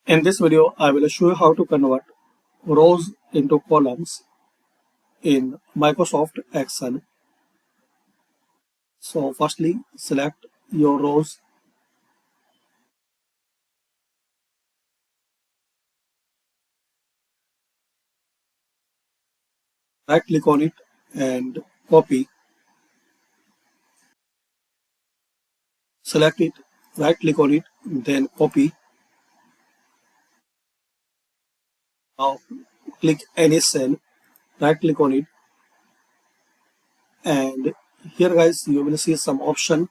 In this video, I will show you how to convert rows into columns in Microsoft Excel. So firstly, select your rows. Right click on it and copy. Select it, right click on it, then copy. Now click any cell, right click on it, and here guys you will see some option.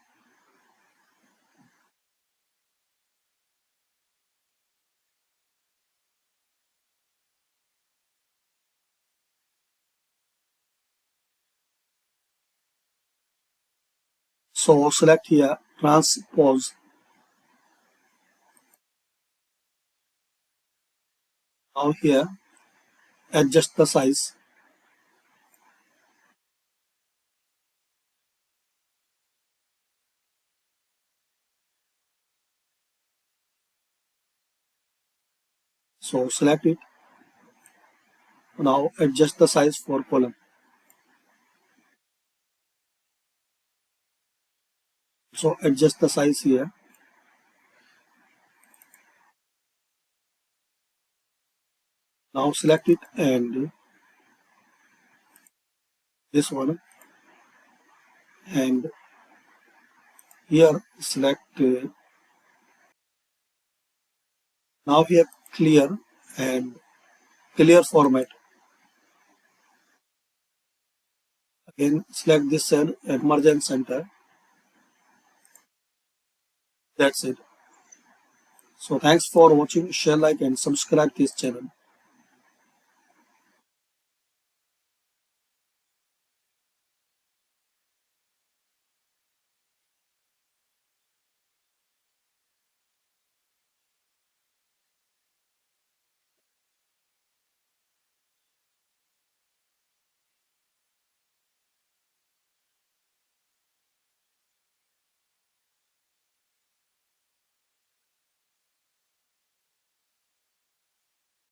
So select here transpose. Now here adjust the size. So select it. Now adjust the size for column. So adjust the size here. Now select it and this one, and here select now here clear and clear format. Again select this cell and merge and center. That's it. So thanks for watching. Share, like and subscribe this channel.